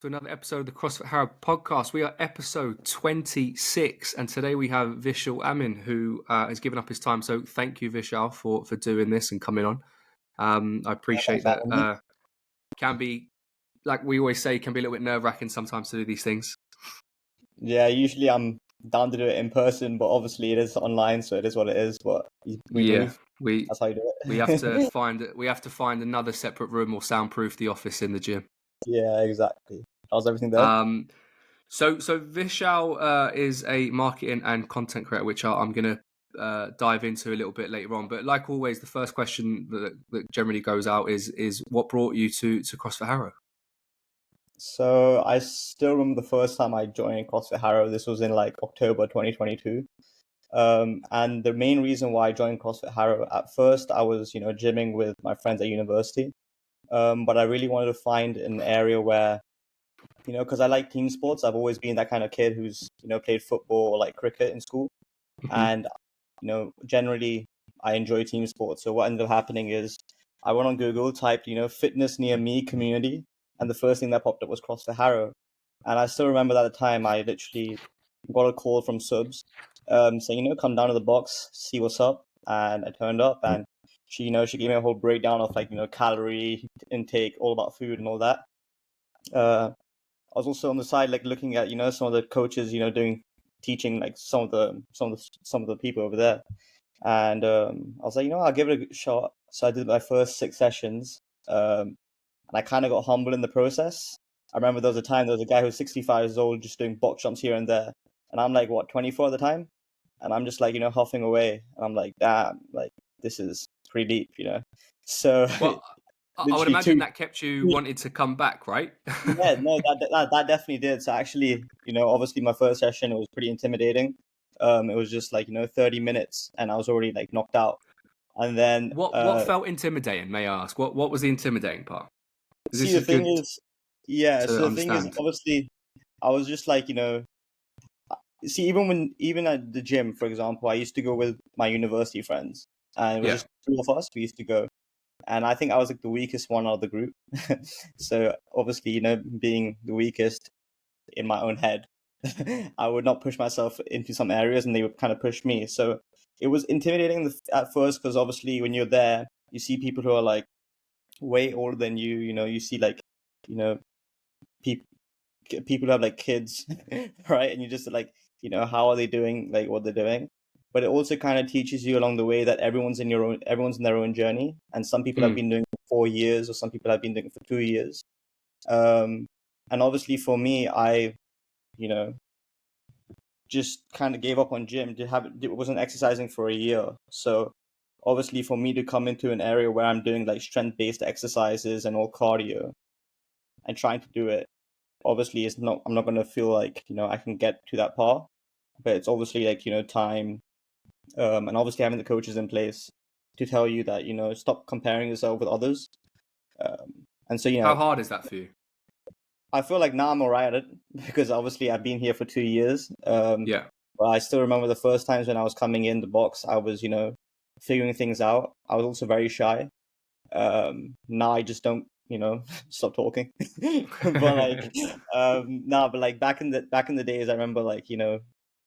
to another episode of the CrossFit Harrow podcast. We are episode 26, and today we have Vishal Amin, who has given up his time. So thank you, Vishal, for doing this and coming on. I appreciate that. Can be, like we always say, can be a little bit nerve-wracking sometimes to do these things. Yeah, usually I'm down to do it in person, but obviously it is online, so it is what it is. But we move. That's how you do it. we have to find another separate room or soundproof the office in the gym. Yeah, exactly. How's everything there? So Vishal is a marketing and content creator, which I'm going to dive into a little bit later on. But like always, the first question that generally goes out is what brought you to CrossFit Harrow? So I still remember the first time I joined CrossFit Harrow. This was in like October 2022. And the main reason why I joined CrossFit Harrow, at first I was, gymming with my friends at university. But I really wanted to find an area where, because I like team sports. I've always been that kind of kid who's, played football or like cricket in school. And, generally I enjoy team sports. So what ended up happening is I went on Google, typed, fitness near me community. And the first thing that popped up was CrossFit Harrow. And I still remember that at the time I literally got a call from subs saying, come down to the box, see what's up. And I turned up and she gave me a whole breakdown of like, calorie intake, all about food and all that. I was also on the side, like looking at, some of the coaches, teaching like some of the people over there. And I was like, I'll give it a shot. So I did my first 6 sessions. And I kind of got humbled in the process. I remember there was a guy who was 65 years old just doing box jumps here and there. And I'm like, 24 at the time? And I'm just like, huffing away. And I'm like, damn, like, this is pretty deep. So well, I would imagine that kept you wanting to come back, right? Yeah, no, that definitely did. So actually, obviously my first session, it was pretty intimidating. It was just like, 30 minutes and I was already like knocked out. And then what felt intimidating, may I ask? What was the intimidating part? See, the thing is, obviously I was just like, see, even at the gym, for example, I used to go with my university friends and it was just 2 of us. We used to go. And I think I was like the weakest one out of the group. So obviously, being the weakest in my own head, I would not push myself into some areas and they would kind of push me. So it was intimidating at first because obviously when you're there, you see people who are like way older than you, you see like, people who have like kids, right? And you just like, how are they doing, like what they're doing? But it also kind of teaches you along the way that everyone's in their own journey. And some people have been doing it for 4 years or some people have been doing it for 2 years. And obviously for me, I, just kind of gave up on gym. Wasn't exercising for a year. So obviously for me to come into an area where I'm doing like strength-based exercises and all cardio and trying to do it, obviously I'm not going to feel like, I can get to that par. But it's obviously like, time. And obviously having the coaches in place to tell you that, stop comparing yourself with others. And so, how hard is that for you? I feel like now I'm all right at it because obviously I've been here for 2 years. But I still remember the first times when I was coming in the box, I was, figuring things out. I was also very shy. Now I just don't, stop talking. But like, but like back in the days, I remember like,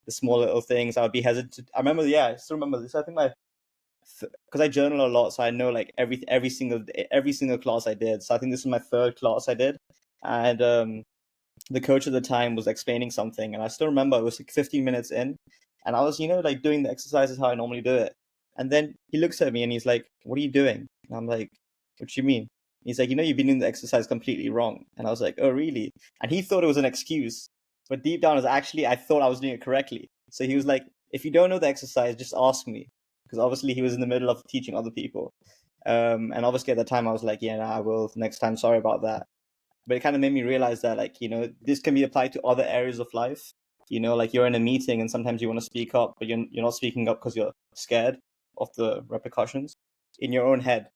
the small little things. I would be hesitant. I remember, I still remember this. I think because I journal a lot, so I know like every single class I did. So I think this is my 3rd class I did, and the coach at the time was explaining something, and I still remember it was like 15 minutes in, and I was like doing the exercises how I normally do it, and then he looks at me and he's like, "What are you doing?" And I'm like, "What do you mean?" He's like, "You've been doing the exercise completely wrong." And I was like, "Oh, really?" And he thought it was an excuse, but deep down, I thought I was doing it correctly. So he was like, "If you don't know the exercise, just ask me." Because obviously he was in the middle of teaching other people. And obviously at the time I was like, I will next time. Sorry about that. But it kind of made me realize that like, this can be applied to other areas of life. Like you're in a meeting and sometimes you want to speak up, but you're not speaking up because you're scared of the repercussions in your own head.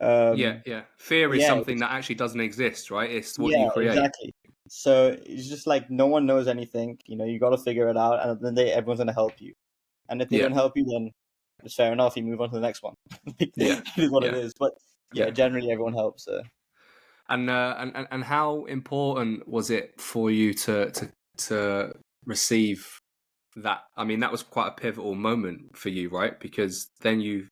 Fear is something that actually doesn't exist, right? It's what you create. Exactly. So it's just like no one knows anything. You got to figure it out, and then everyone's gonna help you. And if they don't help you, then it's fair enough. You move on to the next one. It is what it is. But generally everyone helps. And how important was it for you to receive that? I mean, that was quite a pivotal moment for you, right? Because then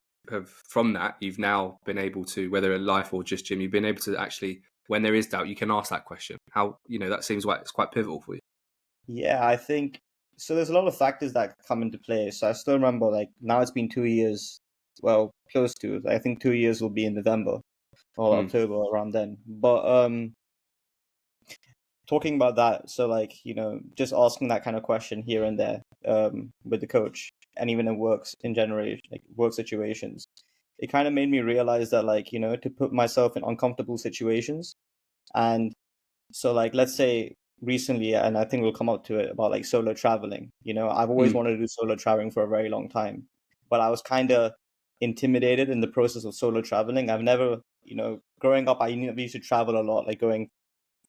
from that, you've now been able to, whether in life or just gym, you've been able to actually, when there is doubt, you can ask that question. How, that seems like it's quite pivotal for you. Yeah, I think so. There's a lot of factors that come into play. So I still remember, like, now it's been 2 years, well, close to. I think 2 years will be in November or Mm. October around then. But talking about that, so like, just asking that kind of question here and there, with the coach, and even in works in general, like work situations, it kind of made me realize that, like, to put myself in uncomfortable situations. And so, like, let's say recently, and I think we'll come up to it, about like solo traveling. I've always Mm. wanted to do solo traveling for a very long time, but I was kind of intimidated in the process of solo traveling. I've never, growing up, I used to travel a lot, like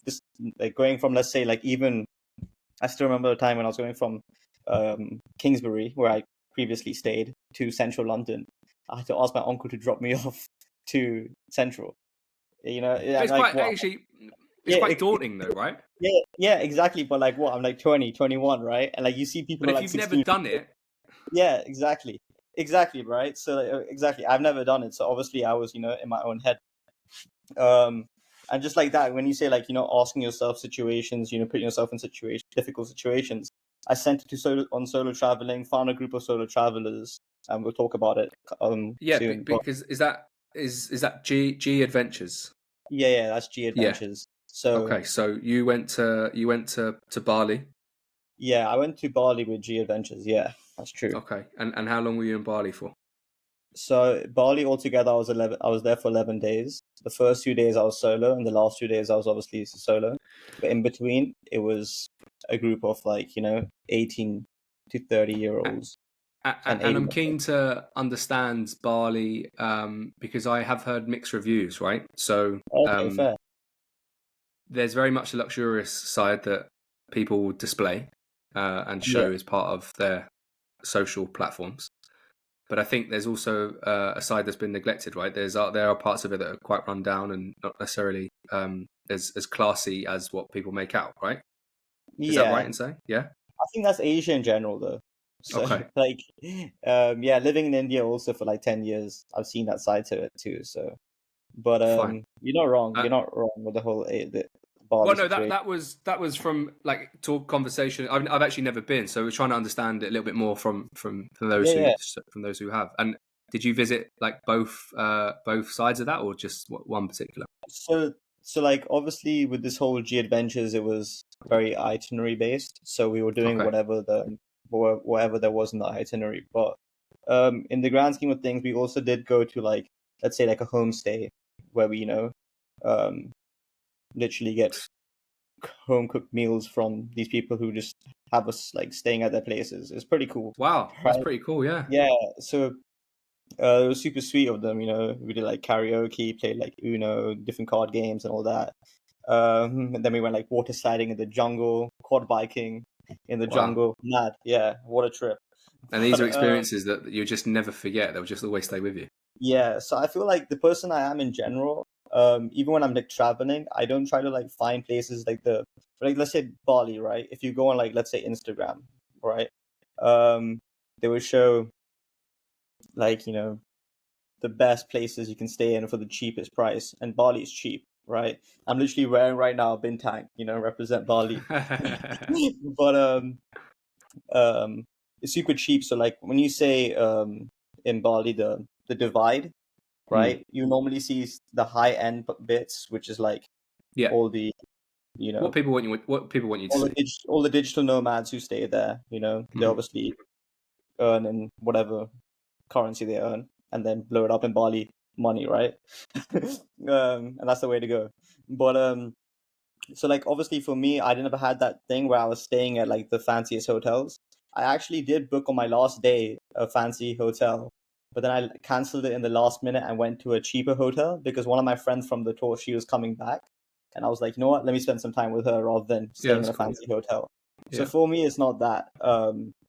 just like going from, let's say, like, even I still remember the time when I was going from Kingsbury, where I previously stayed, to central London. I had to ask my uncle to drop me off to central. But Yeah, it's like quite what? actually, it's Yeah, quite daunting though, right? yeah, exactly. But like what? I'm like 20, 21, right? And like you see people But who are if like you've never 16. done it, Yeah, exactly, right? So exactly, I've never done it. So obviously, I was, in my own head. Um, and just like that, when you say, like, asking yourself situations, putting yourself in difficult situations. I sent it to solo traveling, found a group of solo travelers, and we'll talk about it yeah, soon. But because is that G Adventures? yeah, that's G Yeah. Adventures. So Okay, so you went to Bali. yeah, I went to Bali with G Adventures. Yeah, that's true. Okay, and how long were you in Bali for? So Bali altogether, I was there for 11 days. The first 2 days I was solo, and the last 2 days I was obviously solo. But in between, it was a group of, like, 18 to 30-year-olds and And 80. I'm keen to understand Bali because I have heard mixed reviews, right? So Okay, fair. there's very much a luxurious side that people display and Yeah, show as part of their social platforms. But I think there's also a side that's been neglected, right? There are parts of it that are quite run down and not necessarily as classy as what people make out, right? Is that right yeah. in saying? Yeah. I think that's Asia in general, though. So Okay. like, yeah, living in India also for like 10 years, I've seen that side to it too. So, but Fine. you're not wrong. Uh, You're not wrong with the whole the Bali Well, no, that situation. that was from like talk conversation. I've actually never been, so we're trying to understand it a little bit more from those Yeah, who yeah. have. And did you visit like both sides of that, or just one particular? So like, obviously, with this whole G Adventures, it was very itinerary based. So we were doing Okay. whatever there was in the itinerary. But in the grand scheme of things, we also did go to, like, let's say, like a homestay where we, um literally get home cooked meals from these people who just have us, like, staying at their places. It's pretty cool, Wow, that's right? pretty cool. Yeah. Yeah. So it was super sweet of them. We did like karaoke, played like Uno, different card games, and all that. And then we went like water sliding in the jungle, quad biking in the Wow. jungle. Mad, yeah, what a trip. And these are But experiences that you just never forget. They'll just always stay with you. yeah, so I feel like the person I am in general, even when I'm like traveling, I don't try to like find places like, let's say Bali, right? If you go on, like, let's say Instagram, right? Um, they will show, like, the best places you can stay in for the cheapest price, and Bali is cheap, right? I'm literally wearing right now a bintang, represent Bali. But um, it's super cheap. So like, when you say in Bali, the divide, Mm. right? You normally see the high end bits, which is like Yeah. all the, you What know people want you to see. all the digital nomads who stay there. They Mm. obviously earn in whatever currency they earn, and then blow it up in Bali money, right? And that's the way to go. But so like, obviously for me, I never had that thing where I was staying at like the fanciest hotels. I actually did book on my last day a fancy hotel, but then I canceled it in the last minute and went to a cheaper hotel because one of my friends from the tour, she was coming back, and I was like, you know what, let me spend some time with her rather than Yeah, staying in that's a cool. fancy hotel. So Yeah. for me, it's not that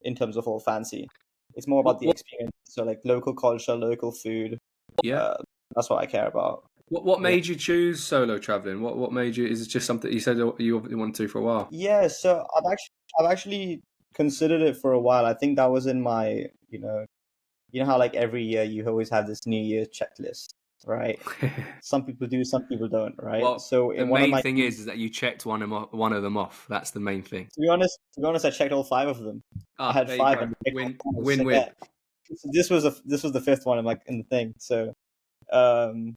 in terms of all fancy. It's more about What the what experience. So like local culture, local food. yeah. Uh, that's what I care about. What Yeah. made you choose solo traveling? What made you? Is it just something you said you wanted to for a while? Yeah, so I've actually considered it for a while. I think that was in my, you know how like every year you always have this New Year's checklist, right? Some people do, some people don't, right? Well, So the in one of main my, thing to is that you checked one of them off. That's the main thing. be honest, I checked all five of them. I Ah, had there you five go. and I checked all Win, five. win, So win. yeah, so this was the fifth one in the thing. Um,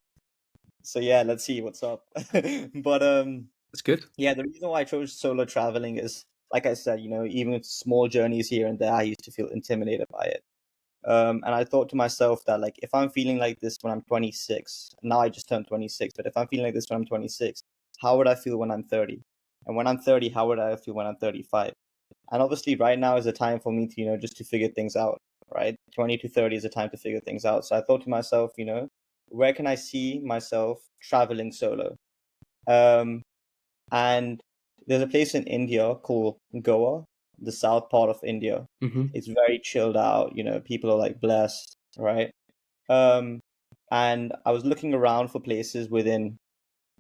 so yeah, let's see what's up. But That's good. yeah, the reason why I chose solo traveling is, like I said, even with small journeys here and there, I used to feel intimidated by it. And I thought to myself that, like, if I'm feeling like this when I'm 26, now I just turned 26, but if I'm feeling like this when I'm 26, how would I feel when I'm 30? And when I'm 30, how would I feel when I'm 35? And obviously, right now is a time for me to, just to figure things out, right? 20 to 30 is a time to figure things out. So I thought to myself, where can I see myself traveling solo? Um, and there's a place in India called Goa, the south part of India. Hmm. It's very chilled out, people are like blessed, right? Um, and I was looking around for places within,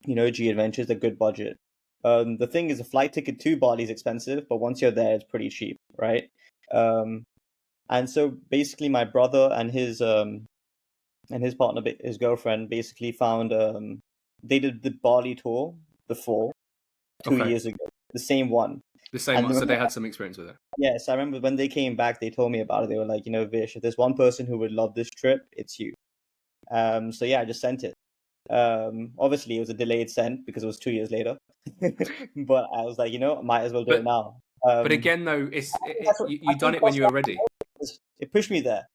G Adventures, a good budget. The thing is, a flight ticket to Bali is expensive, but once you're there, it's pretty cheap, right? Um, and so basically, my brother and his partner, his girlfriend, basically found they did the Bali tour before two Okay, years ago, the same one. the same And one. So when, they had some experience with it. yes, I remember when they came back, they told me about it. They were like, Vish, if there's one person who would love this trip, it's you. So yeah, I just sent it. Obviously, it was a delayed send because it was 2 years later, but I was like, might as well do it But now. but Um, again, though, I you done think it when you were CrossFit ready. it pushed me there.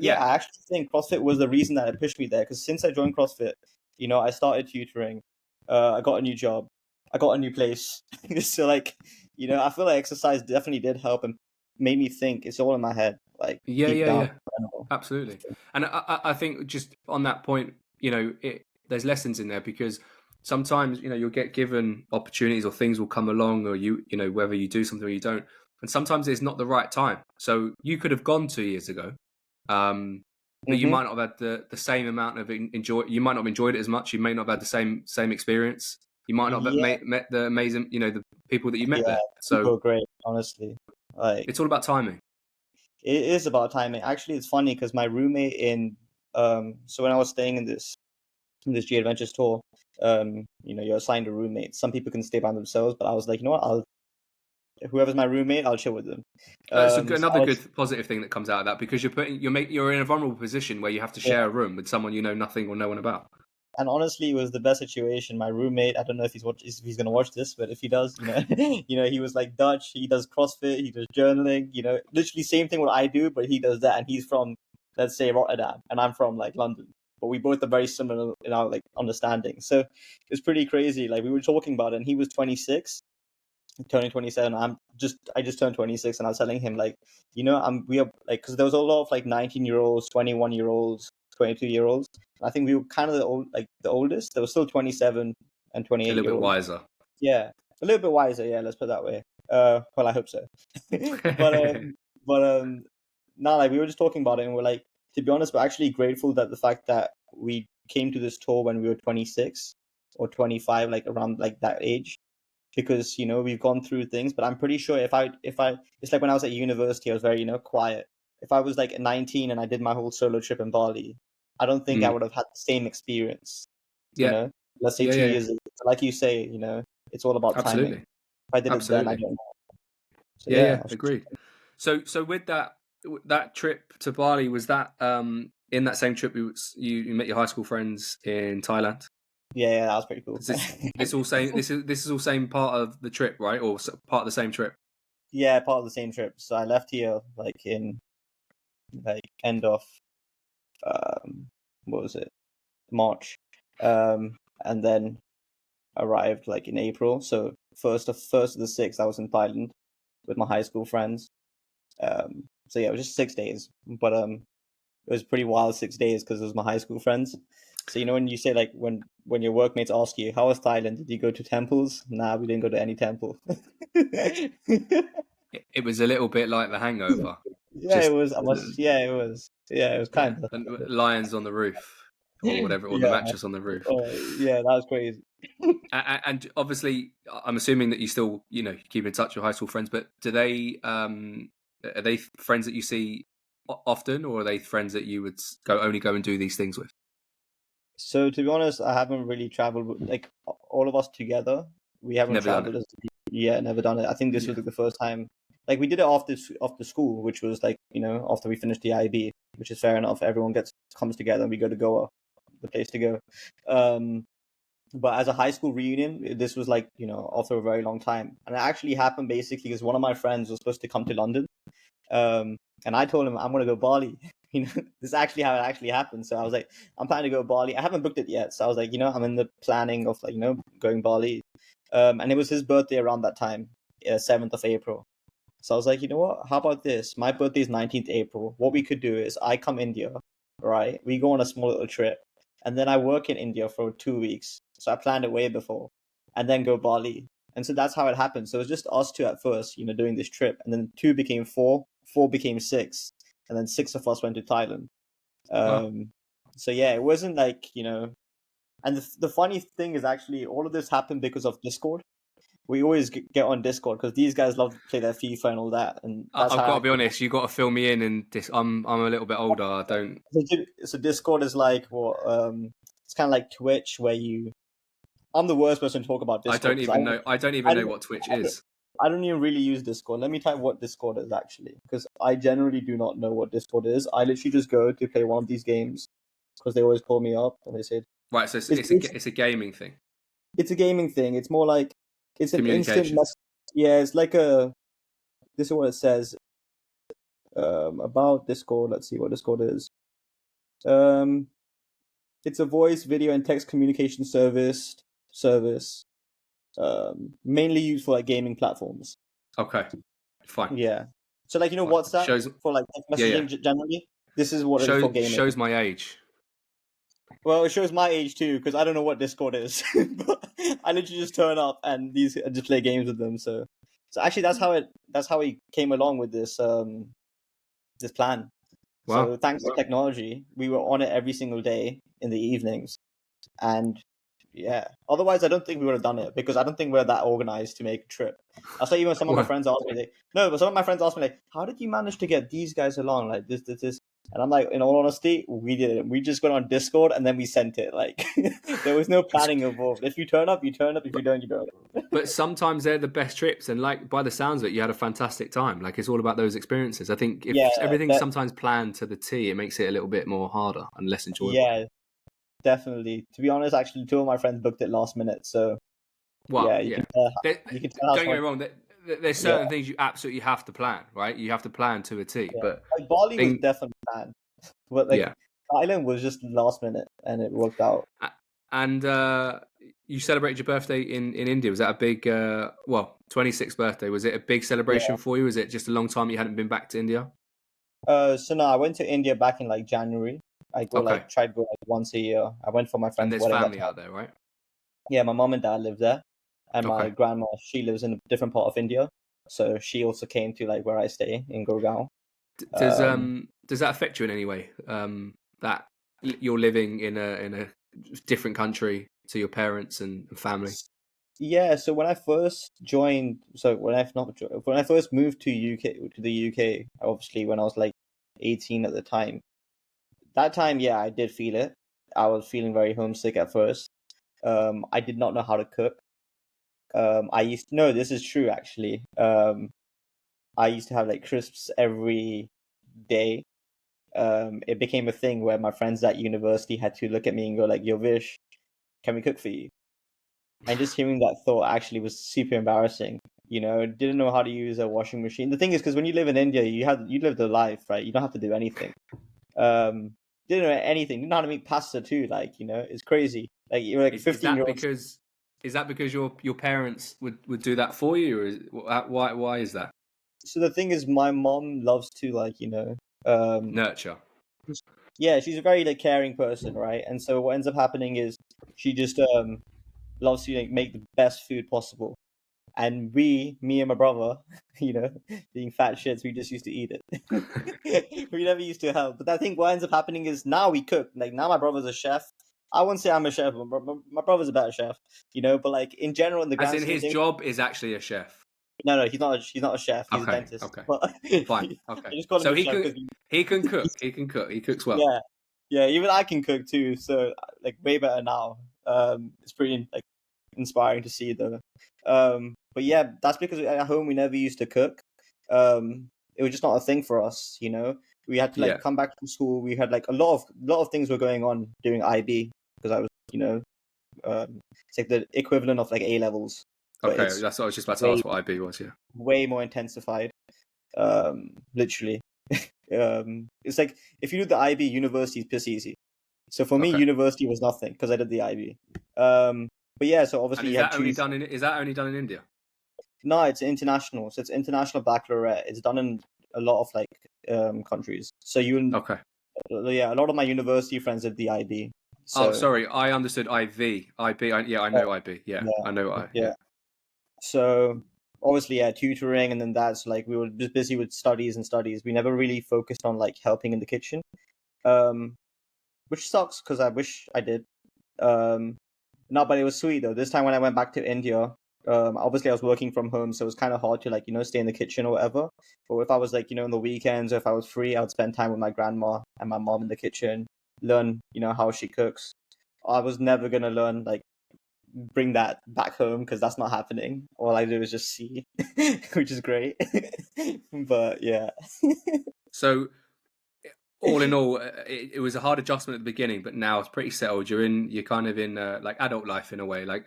Yeah, Yeah, I actually think CrossFit was the reason that it pushed me there because since I joined CrossFit, I started tutoring. I got a new job. I got a new place. So like, I feel like exercise definitely did help and made me think. It's all in my head, like yeah, deep yeah, down. yeah. Absolutely. And I think just on that point, there's lessons in there because sometimes, you'll get given opportunities or things will come along or whether you do something or you don't. And sometimes it's not the right time. So you could have gone 2 years ago, but you Hmm. might not have had the same amount of enjoy. You might not have enjoyed it as much. You may not have had the same experience. You might not have Yeah, met the amazing, the people that you met yeah, there. people So are great, honestly. Like it's all about timing. it is about timing. Actually, it's funny because my roommate so when I was staying in this G Adventures tour, you're assigned a roommate. Some people can stay by themselves, but I was like, you know what, whoever's my roommate, I'll chill with them. It's So another I was, good positive thing that comes out of that because you're in a vulnerable position where you have to yeah, share a room with someone you know nothing or no one about. and honestly, it was the best situation. My roommate, I don't know if he's gonna watch this, but if he does, he was like Dutch. He does CrossFit, he does journaling. Literally same thing what I do, but he does that, and he's from, let's say, Rotterdam, and I'm from like London. But we both are very similar in our like understanding. So it's pretty crazy. Like we were talking about it, and he was 26, turning 27. I just turned 26, and I was telling him like, we are like, because there was a lot of like 19-year-olds, 21-year-olds, 22-year-olds. I think we were kind of the oldest. There was still 27 and A 28 little year bit olds. wiser. Yeah, a little bit wiser. Yeah, let's put it that way. Well, I hope so. but now like we were just talking about it, and we're like, to be honest, we're actually grateful that the fact that we came to this tour when we were 26 or 25, like around like that age, because we've gone through things. But I'm pretty sure if I it's like when I was at university, I was very quiet. If I was like 19 and I did my whole solo trip in Bali, I don't think I Mm. would have had the same experience. you Yeah, know let's say yeah, two yeah, yeah. years ago. Like you say, it's all about timing. Absolutely, If I did it then, I absolutely. don't know. So Yeah, yeah, yeah. Agreed. So with that trip to Bali, was that in that same trip you met your high school friends in Thailand? yeah, that was pretty cool. Because this is all same part of the trip, right? Or part of the same trip. Yeah, part of the same trip. So I left here like in like end of um what was it, March, and then arrived like in April. So first of the sixth, I was in Thailand with my high school friends. So yeah, it was just 6 days, but it was pretty wild 6 days because it was my high school friends. So when you say like when your workmates ask you how was Thailand, did you go to temples? Nah, we didn't go to any temple. It was a little bit like The Hangover. Yeah, it Just was. I must. Yeah, it was. Yeah, it was yeah, kind of. and lions on the roof. or whatever, or the Yeah, mattress on the roof. yeah, that was crazy. And obviously, I'm assuming that you still, keep in touch with high school friends. But are they friends that you see often, or are they friends that you would only go and do these things with? So to be honest, I haven't really traveled with, like, all of us together. We haven't Never done it. traveled as yeah, never done it. I think this Yeah. was like the first time. Like we did it after school, which was like after we finished the IB, which is fair enough. Everyone comes together and we go to Goa, the place to go. Um, but as a high school reunion, this was like after a very long time, and it actually happened basically because one of my friends was supposed to come to London, and I told him I'm gonna go Bali. This is actually how it actually happened. So I was like, I'm planning to go Bali. I haven't booked it yet, so I was like, I'm in the planning of like going Bali, and it was his birthday around that time, 7th of April. So I was like, you know what? How about this? My birthday is 19th April. What we could do is I come India, right? We go on a small little trip, and then I work in India for 2 weeks. So I planned it way before, and then go Bali. And so that's how it happened. So it was just us two at first, doing this trip, and then two became four, four became six, and then six of us went to Thailand. Wow. So yeah, it wasn't like And the funny thing is actually all of this happened because of Discord. We always get on Discord because these guys love to play their FIFA and all that, and that's I've how got I to be actually. honest. You got to fill me in, and this. I'm a little bit older. I don't. So Discord is like it's kind of like Twitch where you. I'm the worst person to talk about I Discord don't because even know. I don't I even know don't, what Twitch I don't is. I don't even really use Discord. Let me type what Discord is actually, because I generally do not know what Discord is. I literally just go to play one of these games because they always call me up and they say Right. So it's it's a gaming thing. it's a gaming thing. It's more like it's an instant Communication. mess. Yeah, it's like a. This is what it says about Discord. Let's see what Discord is. Um, it's a voice, video, and text communication service. Mainly used for like gaming platforms. Okay. Fine. Yeah. So like Fine. WhatsApp Shows. for like text Yeah. Yeah. messaging generally. This is what it is for gaming. Shows my age. Well, it shows my age too because I don't know what Discord is. But I literally just turn up and I just play games with them. So actually that's how we came along with this plan. Wow. So thanks to technology, we were on it every single day in the evenings. And yeah, otherwise I don't think we would have done it because I don't think we're that organized to make a trip. I say even some of my Well, friends ask me, no, but some of my friends ask me like, how did you manage to get these guys along like this? And I'm like, in all honesty, we did it. We just got on Discord and then we sent it. Like there was no planning involved. If you turn up, you turn up. If you don't, you don't. but sometimes they're the best trips, and like by the sounds of it, you had a fantastic time. Like it's all about those experiences. I think if Yeah, everything's sometimes planned to the T, it makes it a little bit more harder and less enjoyable. yeah, definitely. To be honest, actually, two of my friends booked it last minute. So Well, yeah, yeah. you can tell how Don't get me smart. wrong. There's Yeah, certain things you absolutely have to plan, right? You have to plan to a T. yeah. But Like Bali was thing, definitely planned, but like yeah. Thailand was just last minute and it worked out. And you celebrated your birthday in India. Was that a big, 26th birthday? Was it a big celebration Yeah. for you? Was it just a long time you hadn't been back to India? So no, I went to India back in like January. Okay. Tried to go like once a year. I went for my And friend's there's wedding that family time. out there, right? Yeah, my mom and dad live there, and my Okay. grandma she lives in a different part of India, so she also came to like where I stay in Gurgaon. Does that affect you in any way? That you're living in a different country to your parents and family. Yeah, so when I first joined, so when I've not jo- when I first moved to the UK, obviously when I was like 18 at the time. That time, yeah, I did feel it. I was feeling very homesick at first. I did not know how to cook. I used to, no, this is true actually. I used to have like crisps every day. It became a thing where my friends at university had to look at me and go like, "Yo, Vish, can we cook for you?" And just hearing that thought actually was super embarrassing. Didn't know how to use a washing machine. The thing is, because when you live in India, you live the life, right? You don't have to do anything. Um, didn't know anything. Didn't know how to make pasta too. Like, it's crazy. Like you're like Is 15 year that olds. because your parents would do that for you, or why is that? So the thing is, my mom loves to like, um, Nurture. yeah, she's a very like caring person, right? And so what ends up happening is she just loves to like make the best food possible. And me and my brother, being fat shits, we just used to eat it. We never used to help. But I think what ends up happening is now we cook. Like now my brother's a chef. I wouldn't say I'm a chef, but my brother's a better chef, But like in general, in the As grand in, scheme of his things, job is actually a chef. no, he's not a chef. He's a Okay, dentist. okay, But fine, I okay. just call him So a chef because he can cook. He can cook. He cooks well. yeah, yeah. Even I can cook too, so like way better now. It's pretty like inspiring to see though. But yeah, that's because at home we never used to cook. It was just not a thing for us. We had to Yeah. like come back from school. We had like a lot of things were going on during IB because I was it's like the equivalent of like A levels, but Okay, it's that's what I was just about to way ask what IB was. Yeah. way more intensified. Literally. It's like if you do the IB, university is piss easy. So for me, Okay. university was nothing because I did the IB. But yeah, so And obviously you had two. is that only done in India? No, it's international. So it's international baccalaureate. It's done in a lot of like countries. So Okay. yeah, a lot of my university friends did the IB. Oh, So sorry, I understood IV. IB. Yeah, I know IB. Yeah, yeah, I know I. yeah. Yeah. So obviously, yeah, tutoring, and then that's like we were just busy with studies and studies. We never really focused on like helping in the kitchen, um, which sucks because I wish I did. Um, no, but it was sweet though. This time when I went back to India, obviously I was working from home, so it was kind of hard to like stay in the kitchen or whatever. But if I was like on the weekends or if I was free, I would spend time with my grandma and my mom in the kitchen, learn how she cooks. I was never gonna learn like bring that back home because that's not happening. All I do is just see, which is great. But yeah. So all in all, it was a hard adjustment at the beginning, but now it's pretty settled. You're kind of in like adult life in a way. Like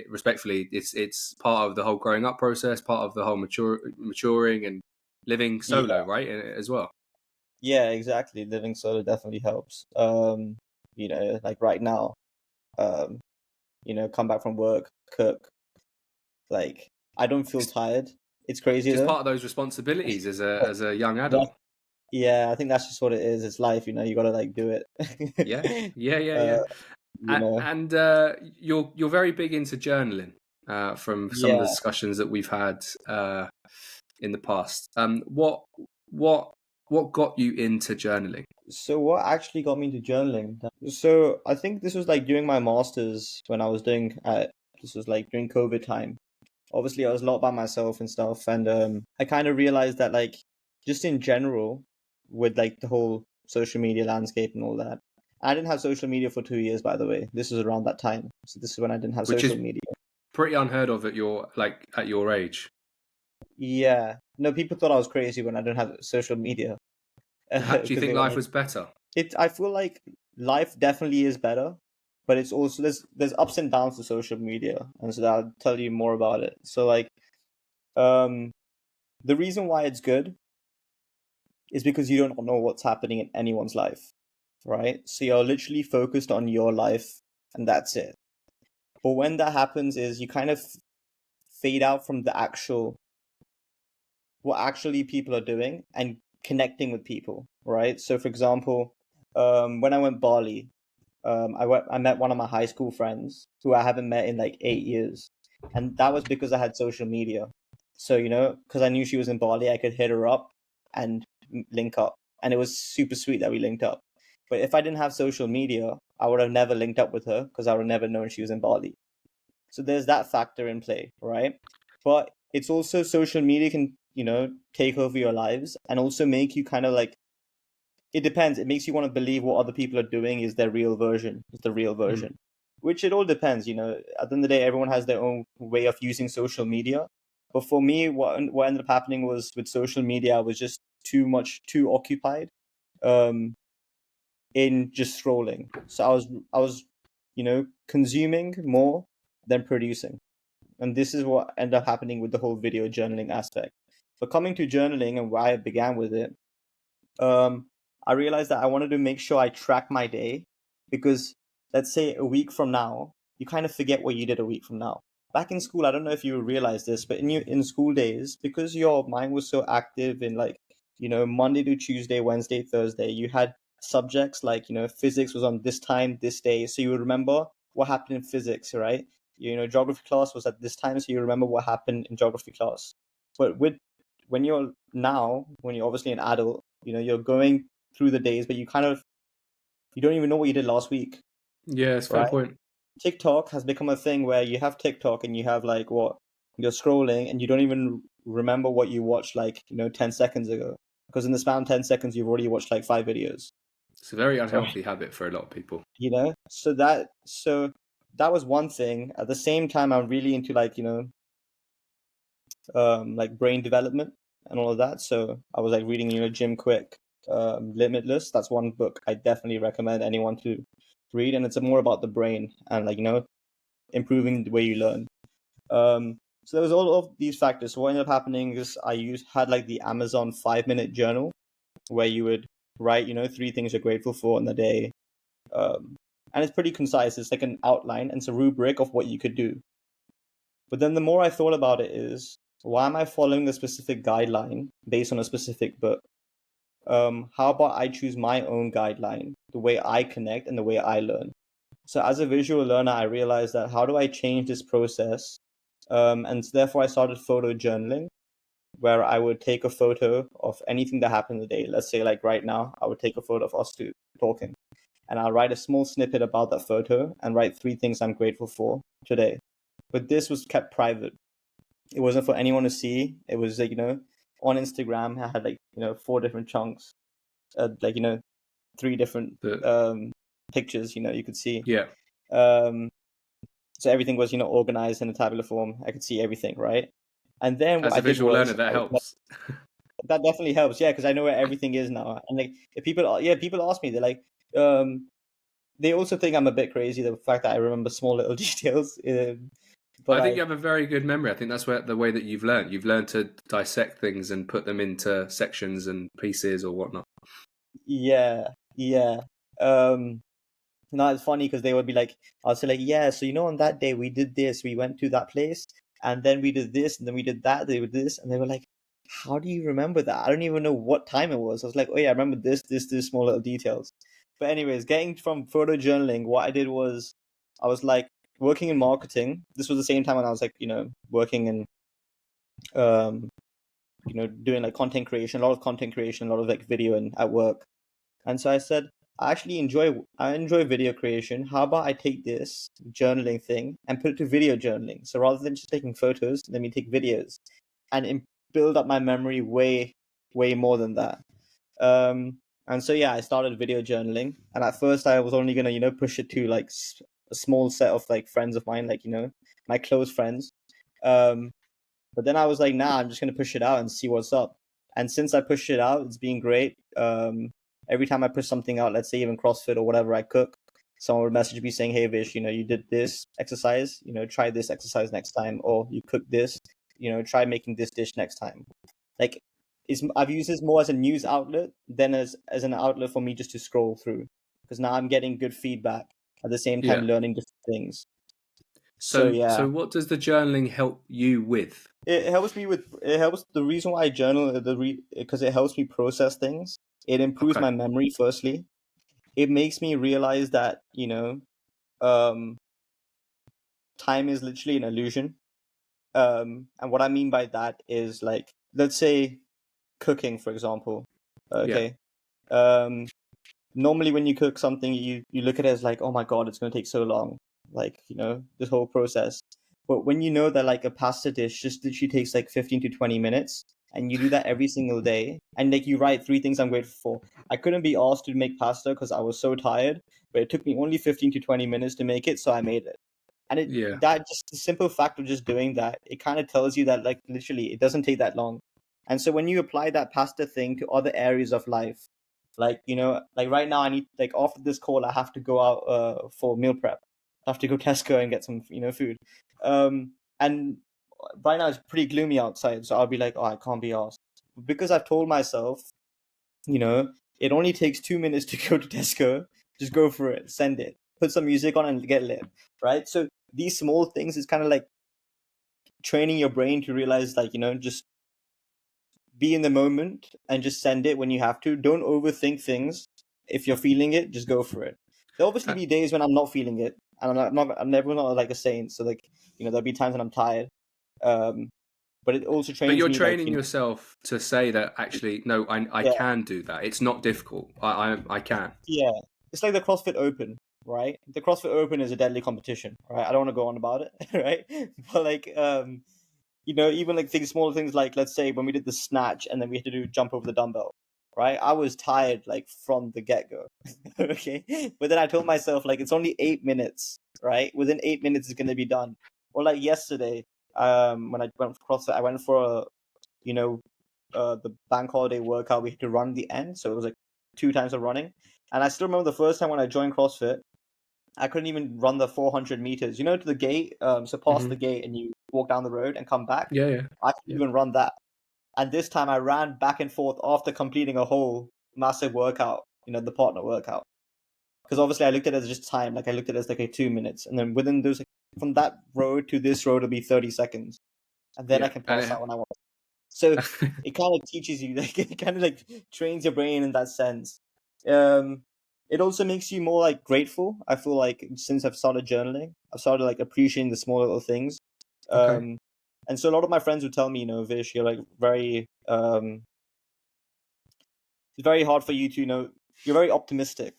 respectfully, it's part of the whole growing up process, part of the whole maturing and living Yeah, solo, right? As well. yeah, exactly. Living solo definitely helps. Like right now, um, come back from work, cook. Like I don't feel tired. It's It's crazy just though. part of those responsibilities as a young adult. Yeah, I think that's just what it is. It's life, you gotta like do Yeah, it. yeah, yeah, uh, yeah. you know, And you're very big into journaling from some of the yeah. discussions that we've had in the past. What what got you into journaling? So what actually got me into journaling? So I think this was like during my masters when I was doing this was like during COVID time. Obviously, I was a lot by myself and stuff, and I kind of realized that like just in general, with like the whole social media landscape and all that. I didn't have social media for 2 years, by the way. This was around that time, so this is when I didn't have Which social is media. pretty unheard of at your age. Yeah, no, people thought I was crazy when I didn't have social media Do you because they think were life like, was better? it. I feel like life definitely is better, but it's also there's ups and downs to social media, and so I'll tell you more about it. So like, um, the reason why it's good is because you don't know what's happening in anyone's life, right? So you're literally focused on your life, and that's it. But when that happens, is you kind of fade out from the actual what actually people are doing and connecting with people, right? So, for example, when I went Bali, I met one of my high school friends who I haven't met in like 8 years, and that was because I had social media. So because I knew she was in Bali, I could hit her up and link up, and it was super sweet that we linked up. But if I didn't have social media, I would have never linked up with her because I would have never known she was in Bali. So there's that factor in play, right? But it's also social media can, take over your lives and also make you kind of like it depends. It makes you want to believe what other people are doing is their real version, is the real Mm. version. Which it all depends, At the end of the day, everyone has their own way of using social media. But for me, what ended up happening was with social media, I was just too occupied um in just scrolling. So I was consuming more than producing. And this is what ended up happening with the whole video journaling aspect. But coming to journaling and why I began with it, um, I realized that I wanted to make sure I track my day because let's say a week from now, you kind of forget what you did a week from now. Back in school, I don't know if you realize this, but in school days, because your mind was so active in like, Monday to Tuesday, Wednesday, Thursday, you had subjects like, physics was on this time, this day. So you would remember what happened in physics, right? geography class was at this time, so you remember what happened in geography class. But when you're obviously an adult, you're going through the days, but you don't even know what you did last week, Yeah, it's a fair right? point. TikTok has become a thing where you have TikTok and you have like what you're scrolling and you don't even remember what you watched 10 seconds ago, because in the span of 10 seconds you've already watched like 5 videos. It's a very So unhealthy habit for a lot of people. so that was one thing. At the same time, I'm really into like brain development and all of that. So I was like reading Jim Quick, Limitless. That's one book I definitely recommend anyone to read, and it's more about the brain and improving the way you learn. So there was all of these factors. So what ended up happening is had like the Amazon 5-minute journal where you would write 3 things you're grateful for in the day. And it's pretty concise. It's like an outline and it's a rubric of what you could do. But then the more I thought about it is, why am I following a specific guideline based on a specific book? How about I choose my own guideline, the way I connect and the way I learn? So as a visual learner, I realized that how do I change this process? And so therefore I started photo journaling, where I would take a photo of anything that happened in the day. Let's say like right now, I would take a photo of us two talking, and I'll write a small snippet about that photo and write 3 things I'm grateful for today. But this was kept private. It wasn't for anyone to see. It was on Instagram. I had 4 different chunks, 3 different pictures. You could see. Yeah. So everything was organized in a tabular form. I could see everything, right? And then what As I a did visual learner, was that helps. that definitely helps, yeah, because I know where everything is now. And like if people ask me, they're like, they also think I'm a bit crazy, the fact that I remember small little details. But I think you have a very good memory. I think that's the way that you've learned. You've learned to dissect things and put them into sections and pieces or whatnot. Yeah. No, it's funny because they would be like, I'll say like, yeah, so on that day we did this, we went to that place, and then we did this, and then we did that, they did this, and they were like, how do you remember that? I don't even know what time it was. I was like, oh yeah, I remember this small little details. But anyways, getting from photo journaling, what I did was I was like working in marketing. This was the same time when I was like, working in doing like content creation, a lot of content creation, a lot of like video and at work. And so I said, I enjoy video creation. How about I take this journaling thing and put it to video journaling? So rather than just taking photos, let me take videos and build up my memory way, way more than that. And so yeah, I started video journaling, and at first I was only gonna push it to like a small set of like friends of mine, like my close friends. But then I was like, nah, I'm just gonna push it out and see what's up. And since I pushed it out, it's been great. Every time I push something out, let's say even CrossFit or whatever I cook, someone would message me saying, hey Vish, you did this exercise, try this exercise next time, or you cooked this, try making this dish next time. Like I've used this more as a news outlet than as an outlet for me just to scroll through, because now I'm getting good feedback at the same time learning different things. So yeah. So what does the journaling help you with? It helps the reason why I journal, because it helps me process things. It improves my memory, firstly. It makes me realize that, time is literally an illusion. And what I mean by that is like, let's say cooking, for example. Okay. Normally when you cook something, you look at it as like, oh my God, it's going to take so long. Like, this whole process. But when you know that like a pasta dish just literally takes like 15 to 20 minutes, and you do that every single day, and like you write 3 things I'm grateful for. I couldn't be asked to make pasta because I was so tired, but it took me only 15 to 20 minutes to make it, so I made it. And that just the simple fact of just doing that, it kind of tells you that like literally it doesn't take that long. And so when you apply that pasta thing to other areas of life, like like right now I need, like after this call I have to go out for meal prep. I have to go Tesco and get some food. And right now it's pretty gloomy outside, so I'll be like, oh, I can't be asked, because I've told myself, it only takes 2 minutes to go to Tesco. Just go for it, send it, put some music on and get lit, right? So these small things is kind of like training your brain to realize, like, just be in the moment and just send it when you have to. Don't overthink things. If you're feeling it, just go for it. There'll obviously be days when I'm not feeling it, and I'm never not like a saint. So like, there'll be times when I'm tired. But it also But trains you're me like, training yourself to say that actually, no, I yeah, can do that. It's not difficult. I can. yeah. It's like the CrossFit Open, right? The CrossFit Open is a deadly competition, right? I don't want to go on about it, right? But like, even like things, smaller things like, let's say when we did the snatch and then we had to do jump over the dumbbell, right? I was tired like from the get go, okay. But then I told myself like it's only 8 minutes, right? Within 8 minutes, it's gonna be done. Or like yesterday, when I went for CrossFit, I went for the bank holiday workout. We had to run the end, so it was like 2 times of running. And I still remember the first time when I joined CrossFit, I couldn't even run the 400 meters. To the gate, so past the gate, and you walk down the road and come back. Yeah, yeah, I couldn't yeah. even run that. And this time I ran back and forth after completing a whole massive workout, the partner workout. Because obviously I looked at it as just time, like I looked at it as like 2 minutes. And then within those, from that road to this road will be 30 seconds. And then I Yeah. can pass out when I want. So it kind of teaches you, like it kind of like trains your brain in that sense. Um, it also makes you more like grateful. I feel like since I've started journaling, I've started like appreciating the small little things. Okay. And so a lot of my friends would tell me, Vish, you're like it's very hard for you to, you're very optimistic.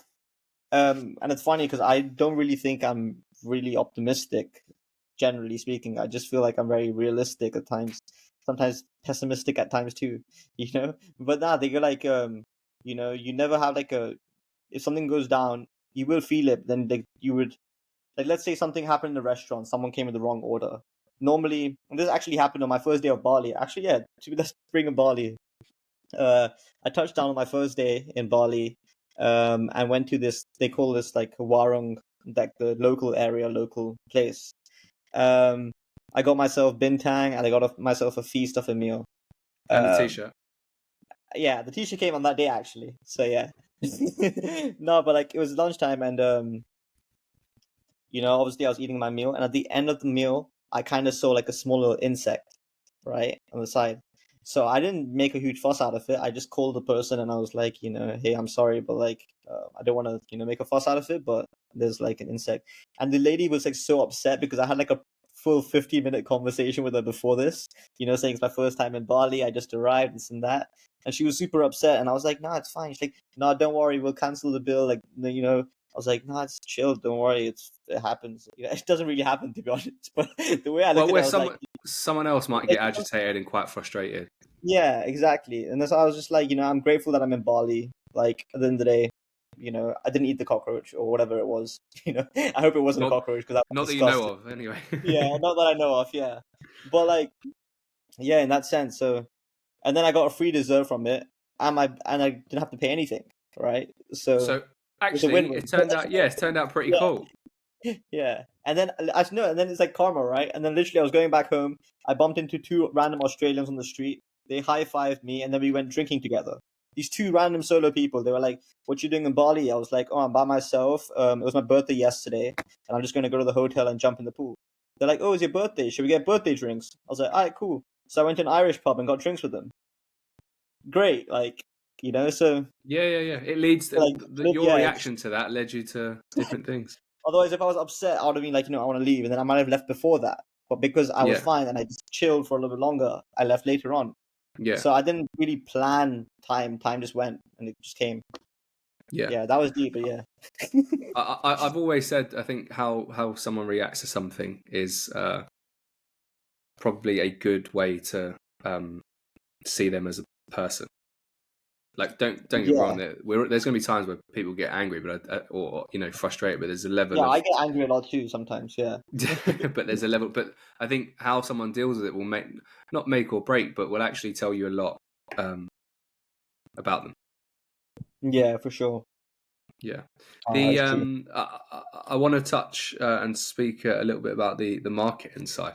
And it's funny because I don't really think I'm really optimistic, generally speaking. I just feel like I'm very realistic at times, sometimes pessimistic at times too, But nah, they go like, you never have like if something goes down, you will feel it. Then like you would, like, let's say something happened in the restaurant, someone came with the wrong order. Normally, and this actually happened on my first day of Bali. Actually, yeah, let's bring in Bali. I touched down on my first day in Bali, and went to this. They call this like Warung, like the local place. Um, I got myself bintang, and I got myself a feast of a meal. And the Um, t-shirt. yeah, the t-shirt came on that day actually. So yeah, no, but like it was lunchtime, and obviously I was eating my meal, and at the end of the meal, I kind of saw like a small little insect, right, on the side. So I didn't make a huge fuss out of it. I just called the person and I was like, hey, I'm sorry, but like, I don't want to, make a fuss out of it, but there's like an insect. And the lady was like so upset because I had like a full 15-minute conversation with her before this, saying it's my first time in Bali. I just arrived, this and that. And she was super upset. And I was like, no, it's fine. She's like, no, don't worry. We'll cancel the bill. Like, I was like, no, it's chill. Don't worry. It happens. It doesn't really happen, to be honest. But the way I Well, looked at it, where I was like, someone else might get agitated and quite frustrated. yeah, exactly. And that's I was just like, I'm grateful that I'm in Bali. Like at the end of the day, I didn't eat the cockroach or whatever it was. I hope it wasn't a Not cockroach because that not was that you know disgusting. of, anyway. Yeah, not that I know of. Yeah, but like, yeah, in that sense. So, and then I got a free dessert from it, and I didn't have to pay anything, right? So So it was a actually, win-win. it turned out pretty cool. Yeah, and then actually no, and then it's like karma, right? And then literally, I was going back home. I bumped into two random Australians on the street. They high-fived me, and then we went drinking together. These two random solo people. They were like, "What you doing in Bali?" I was like, "Oh, I'm by myself. It was my birthday yesterday, and I'm just going to go to the hotel and jump in the pool." They're like, "Oh, it's your birthday. Should we get birthday drinks?" I was like, "All right, cool." So I went to an Irish pub and got drinks with them. Great, like so Yeah, yeah, yeah. It leads like your yeah. reaction to that led you to different things. Otherwise, if I was upset, I would have been like, I want to leave, and then I might have left before that. But because I was Yeah, fine and I just chilled for a little bit longer, I left later on. yeah, So I didn't really plan time. Time just went and it just came. yeah. Yeah, that was deep, but yeah. I've always said I think how someone reacts to something is probably a good way to see them as a person. Like don't get me Yeah, wrong. There's going to be times where people get angry, but or frustrated. But there's a level yeah, of I get angry a lot too sometimes. Yeah, but there's a level. But I think how someone deals with it will not make or break, but will actually tell you a lot about them. yeah, for sure. Yeah. The That's true. I want to touch and speak a little bit about the marketing side.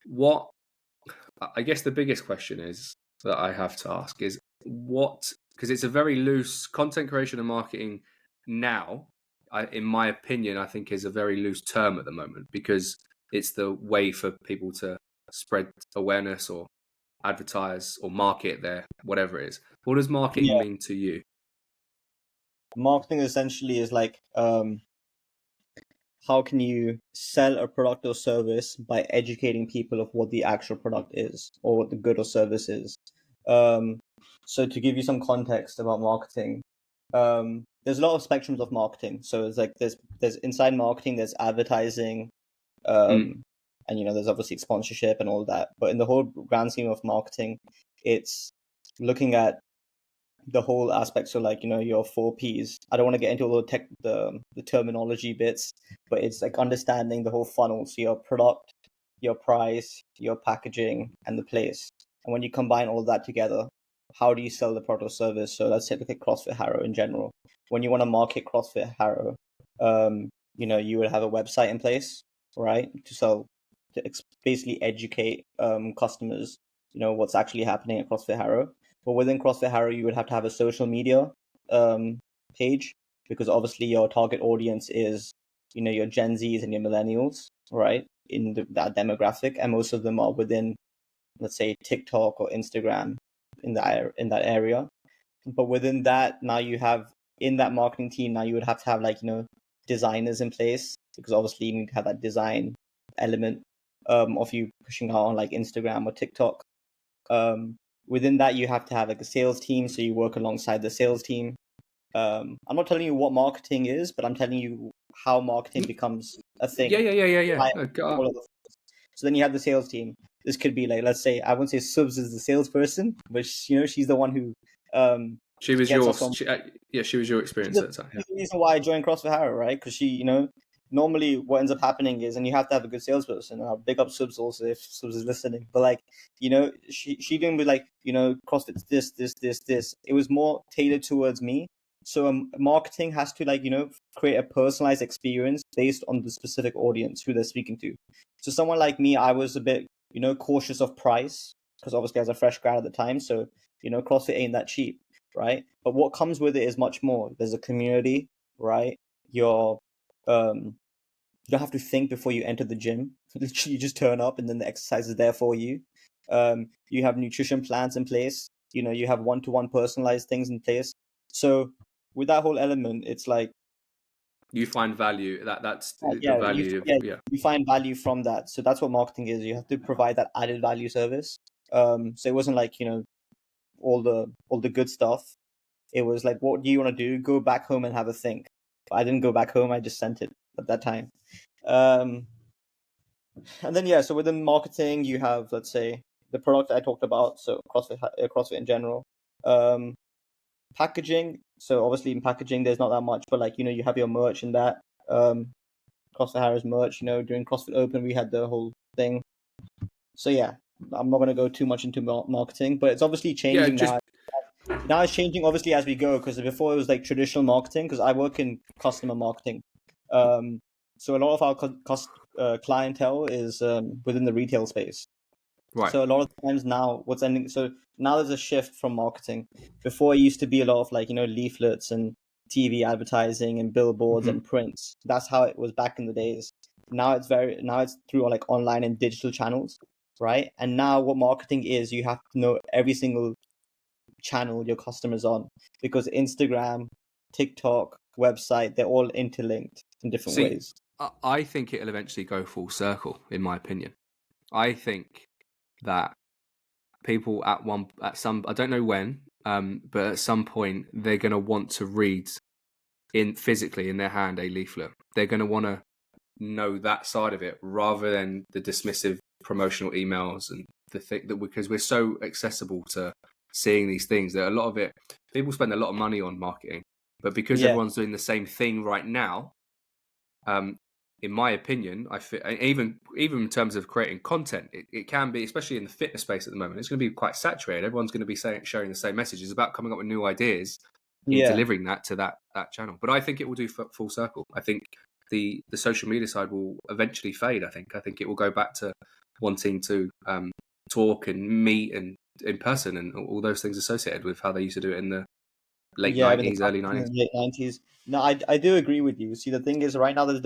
What I guess the biggest question is that I have to ask is what, because it's a very loose content creation and marketing now. In my opinion, I think is a very loose term at the moment because it's the way for people to spread awareness or advertise or market their whatever it is. What does marketing Yeah, mean to you? marketing essentially is like how can you sell a product or service by educating people of what the actual product is or what the good or service is. Um, so to give you some context about marketing, there's a lot of spectrums of marketing. So it's like there's inside marketing, there's advertising, Mm. and there's obviously sponsorship and all that. But in the whole grand scheme of marketing, it's looking at the whole aspect. So like your 4Ps. I don't want to get into all the terminology bits, but it's like understanding the whole funnel. So your product, your price, your packaging, and the place. And when you combine all of that together, how do you sell the product or service? So let's say look at CrossFit Harrow in general. When you want to market CrossFit Harrow, you would have a website in place, right, to sell, basically educate customers, what's actually happening at CrossFit Harrow. But within CrossFit Harrow, you would have to have a social media page, because obviously your target audience is, your Gen Zs and your millennials, right? In that demographic, and most of them are within, let's say, TikTok or Instagram in that area. But within that, now you have in that marketing team, now you would have to have like designers in place, because obviously you need to have that design element of you pushing out on like Instagram or TikTok. Within that, you have to have like a sales team, so you work alongside the sales team. I'm not telling you what marketing is, but I'm telling you how marketing becomes a Yeah, thing. yeah, yeah, yeah, yeah. So then you have the sales team. This could be like, let's say, I wouldn't say Subs is the salesperson, but she's the one who She was gets your, us on. she was your experience at the time. Yeah. She's the reason why I joined CrossFit Harrow, right? Because she, normally what ends up happening is, and you have to have a good salesperson. I'll big up Subs also if Subs is listening. But like, she didn't be like, CrossFit's this. It was more tailored towards me. So marketing has to like, create a personalized experience based on the specific audience who they're speaking to. So someone like me, I was a bit, cautious of price, because obviously I was a fresh grad at the time. So, CrossFit ain't that cheap, right? But what comes with it is much more. There's a community, right? You're you don't have to think before you enter the gym. Literally, you just turn up, and then the exercise is there for you. You have nutrition plans in place. You have one-to-one personalized things in place. So with that whole element, it's like You find value. That's the yeah, value of you find value from that. So that's what marketing is. You have to provide that added value service. So it wasn't like all the good stuff. It was like, what do you want to do? Go back home and have a think. But I didn't go back home. I just sent it at that time. And then yeah, so within marketing, you have, let's say, the product I talked about. So CrossFit in general. Um, Packaging. So obviously in packaging, there's not that much, but like you have your merch and that. CrossFit Harris merch. During CrossFit Open, we had the whole thing. So yeah, I'm not gonna go too much into marketing, but it's obviously yeah. changing Just now. Now it's changing obviously as we go, because before it was like traditional marketing, because I work in customer marketing. Um, so a lot of our clientele is within the retail space. right. So a lot of times now now there's a shift from marketing. Before it used to be a lot of like, leaflets and TV advertising and billboards Mm-hmm. and prints. That's how it was back in the days. Now it's through like online and digital channels, right? And now what marketing is, you have to know every single channel your customers on, because Instagram, TikTok, website, they're all interlinked in different See, ways. I think it'll eventually go full circle. In my opinion, I think that people at some, I don't know when, but at some point they're going to want to read physically in their hand a leaflet. They're going to want to know that side of it rather than the dismissive promotional emails and the thing that, because we're so accessible to seeing these things, that a lot of it, people spend a lot of money on marketing, but because Yeah, everyone's doing the same thing right now, um, in my opinion, even in terms of creating content, it can be, especially in the fitness space at the moment, it's going to be quite saturated. Everyone's going to be sharing the same message. It's about coming up with new ideas in yeah. delivering that to that channel. But I think it will do full circle. I think the social media side will eventually fade. I think it will go back to wanting to talk and meet and in person and all those things associated with how they used to do it in the late Yeah, with the 90s, early 90s. late 90s. No, I do agree with you. See, the thing is, right now the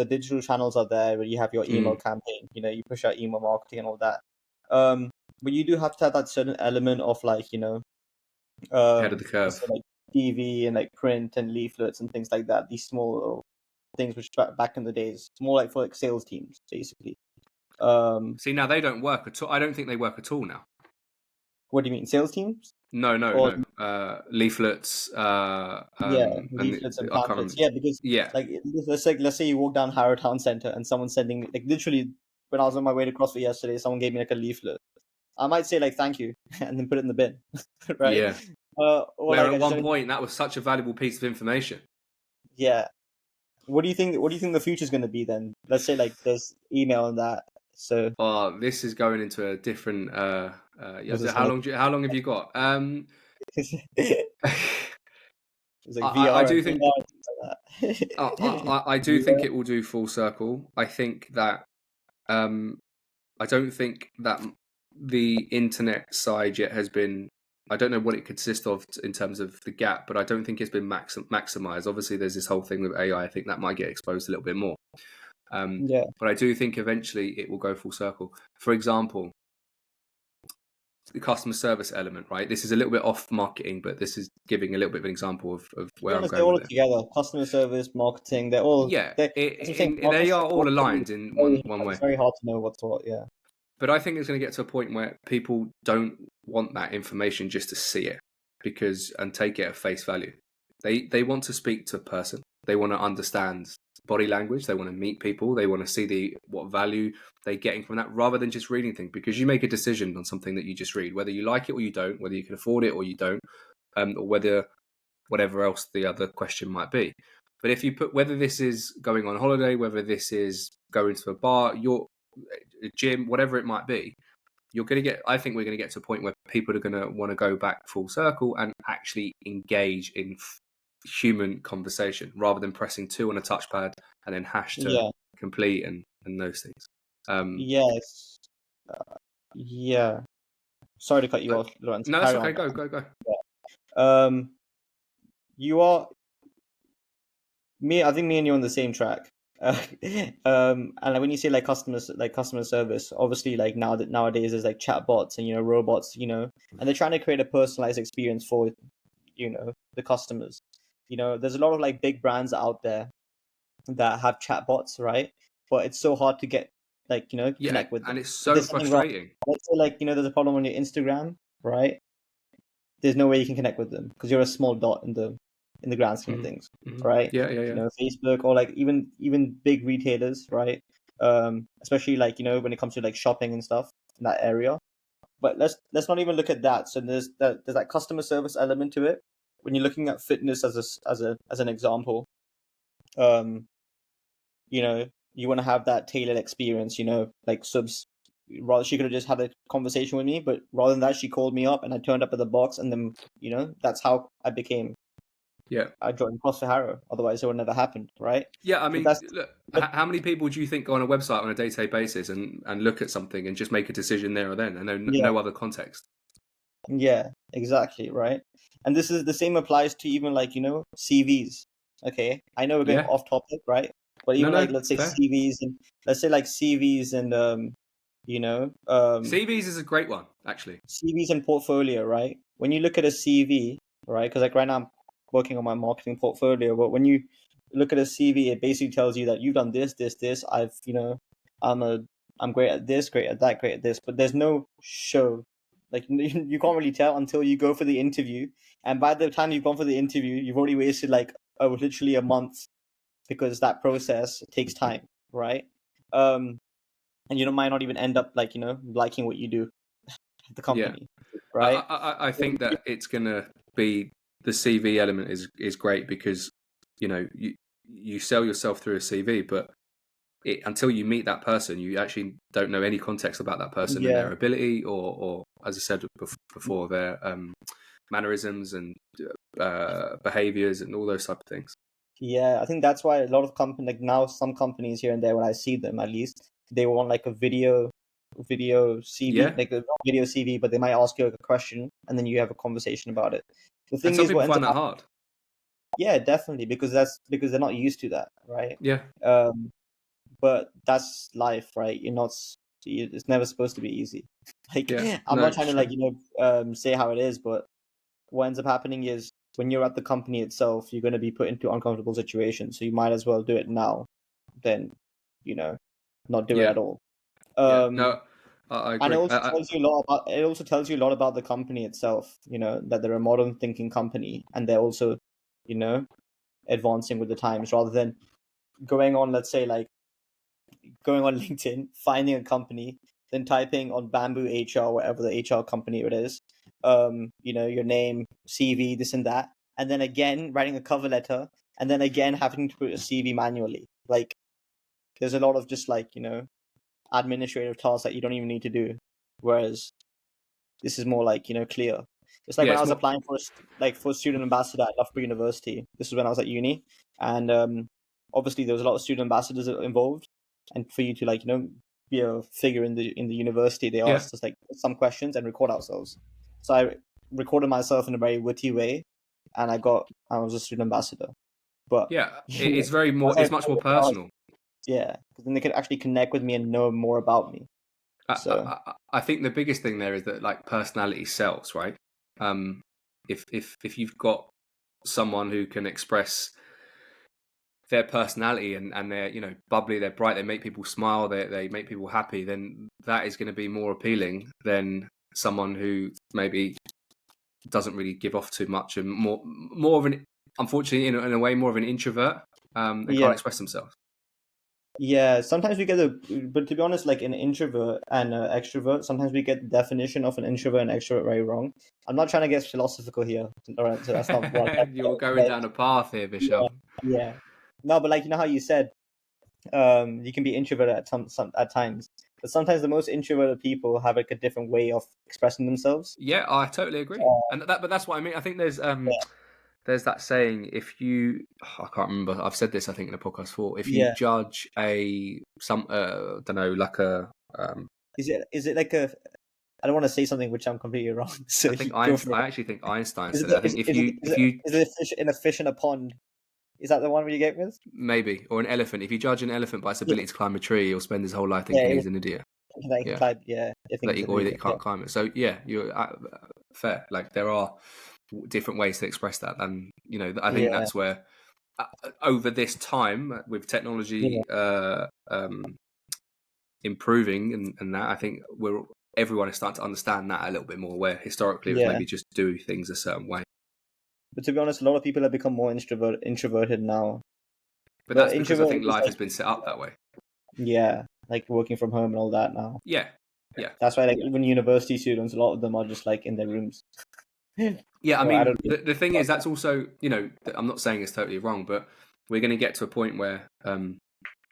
digital channels are there, where you have your email Mm. campaign. You push out email marketing and all that. Um, but you do have to have that certain element of like, Ahead of the let's say curve. like TV and like print and leaflets and things like that. These small things, which back in the days, it's more like for like sales teams, basically. See, now they don't work at all. I don't think they work at all now. What do you mean, sales teams? No. Leaflets. Leaflets and I can't pamphlets. remember. Yeah, because Yeah, like let's say you walk down Harrow Town Centre and someone's sending me, like, literally when I was on my way to CrossFit yesterday, someone gave me like a leaflet. I might say like thank you and then put it in the bin, right? yeah. Or Where like at I just one point that was such a valuable piece of information. yeah. What do you think? What do you think the future's going to be then? Let's say like there's email and that. So Oh, this is going into a different. was this How like long? How long have you got? it's like I VR do and think. AR and stuff like that. I do think it will do full circle. I think that. I don't think that the internet side yet has been. I don't know what it consists of in terms of the gap, but I don't think it's been maximized. Obviously, there's this whole thing with AI. I think that might get exposed a little bit more. Yeah. But I do think eventually it will go full circle. For example, the customer service element, right? This is a little bit off marketing, but this is giving a little bit of an example of To be where I'm honest, they're going all with it. together. Customer service, marketing, they're all Yeah, that's what I'm saying. they Marketing, are all aligned in one way. it's very hard to know what's what. Yeah. But I think it's going to get to a point where people don't want that information just to see it and take it at face value. They want to speak to a person. They want to understand body language. They want to meet people. They want to see what value they're getting from that, rather than just reading things. Because you make a decision on something that you just read, whether you like it or you don't, whether you can afford it or you don't, or whether whatever else the other question might be. But if you put whether this is going on holiday, whether this is going to a bar, a gym, whatever it might be, you're going to get. I think we're going to get to a point where people are going to want to go back full circle and actually engage in human conversation rather than pressing 2 on a touchpad and then hash to complete and those things. Yes. Yeah. Sorry to cut you off, Lawrence. No, that's Carry okay. on. Go. You are me. I think me and you are on the same track. And like when you say like customer service, obviously like nowadays there's like chatbots and robots, and they're trying to create a personalized experience for the customers. There's a lot of like big brands out there that have chatbots, right? But it's so hard to get connect with them. And it's If so there's something wrong, frustrating. let's say like there's a problem on your Instagram, right? There's no way you can connect with them because you're a small dot in the grand scheme of things, right? Yeah. Facebook or like even big retailers, right? Especially like when it comes to like shopping and stuff in that area. But let's not even look at that. So there's that customer service element to it. When you're looking at fitness as an example, you want to have that tailored experience. Like subs. Rather, she could have just had a conversation with me, but rather than that, she called me up and I turned up at the box, and then that's how I became. Yeah. I joined CrossFit Harrow. Otherwise, it would never happened, right? Yeah, I mean, So look, how many people do you think go on a website on a day-to-day basis and look at something and just make a decision there or then, and no other context? Yeah, exactly, right. And this is the same applies to even like CVs. Okay, I know we're going off topic, right? But even let's say fair. CVs and CVs is a great one, actually. CVs and portfolio, right? When you look at a CV, right? Because like right now I'm working on my marketing portfolio, but when you look at a CV, it basically tells you that you've done this, this, this. I'm great at this, great at that, great at this, but there's no show. Like you can't really tell until you go for the interview, and by the time you've gone for the interview, you've already wasted like literally a month because that process takes time, right? And you might not even end up like liking what you do at the company, right? I think that it's gonna be the CV element is great because you sell yourself through a CV, but until you meet that person, you actually don't know any context about that person and their ability, or as I said before, their mannerisms and behaviors and all those type of things. Yeah, I think that's why a lot of companies, like now some companies here and there, when I see them at least, they want like a video CV, like a video CV, but they might ask you a question and then you have a conversation about it. The thing and some is, people find that hard. Yeah, definitely, because they're not used to that, right? Yeah. But that's life, right? It's never supposed to be easy. Like I'm not trying to like say how it is, but what ends up happening is when you're at the company itself, you're going to be put into uncomfortable situations. So you might as well do it now than, not do it Yeah. at all. Yeah. No, I And it agree. also tells you a lot about the company itself, that they're a modern thinking company and they're also, advancing with the times rather than going on, let's say, like going on LinkedIn, finding a company, then typing on Bamboo HR, whatever the HR company it is, your name, CV, this and that, and then again writing a cover letter, and then again having to put a CV manually. Like, there's a lot of just like, administrative tasks that you don't even need to do. Whereas this is more like, clear. It's like Yeah, when I it's was more. applying for student ambassador at Loughborough University. This was when I was at uni, and obviously there was a lot of student ambassadors involved. And for you to like be a figure in the university, they Yeah. asked us like some questions and record ourselves. So I recorded myself in a very witty way, and I was a student ambassador. But Yeah. It's that's very more. how It's much more personal. yeah, because then they could actually connect with me and know more about me. So I think the biggest thing there is that like personality sells, right? If you've got someone who can express their personality and they're bubbly, they're bright, they make people smile, they make people happy, then that is going to be more appealing than someone who maybe doesn't really give off too much and more of an, unfortunately, in a way, more of an introvert. They yeah. can't express themselves. Yeah, sometimes we get but to be honest, like an introvert and an extrovert, sometimes we get the definition of an introvert and extrovert very wrong. I'm not trying to get philosophical here, all right? So that's not what I'm You're going but down a path here, yeah, Vishal. yeah. No, but like how you said, you can be introverted at some at times, but sometimes the most introverted people have like a different way of expressing themselves. Yeah, I totally agree, but that's what I mean. I think there's that saying, if you, I can't remember, I've said this I think in a podcast before, if you Yeah, judge don't know, like a is it like a? I don't want to say something which I'm completely wrong, so I think you go for it. I actually think Einstein Is said it it. I think if is it you is it is it a fish in a fish in a pond? Is that the one where you get with? maybe, or an elephant, if you judge an elephant by its Yeah, ability to climb a tree, he'll spend his whole life yeah. thinking he's an idiot. Like Yeah, Clyde, yeah, I think it's an that he idiot. Yeah, can't climb it. So yeah, you're fair. Like there are different ways to express that, and I think yeah, that's where over this time with yeah, technology improving and that, I think everyone is starting to understand that a little bit more, where historically it was yeah. maybe just do things a certain way. But to be honest, a lot of people have become more introverted now. But But that's because I introvert think is life like, has been set up that way. yeah, like working from home and all that now. Yeah, yeah, That's why, like, even university students, a lot of them are just like in their rooms. yeah. I So I don't mean, the thing is, that's also I'm not saying it's totally wrong, but we're going to get to a point where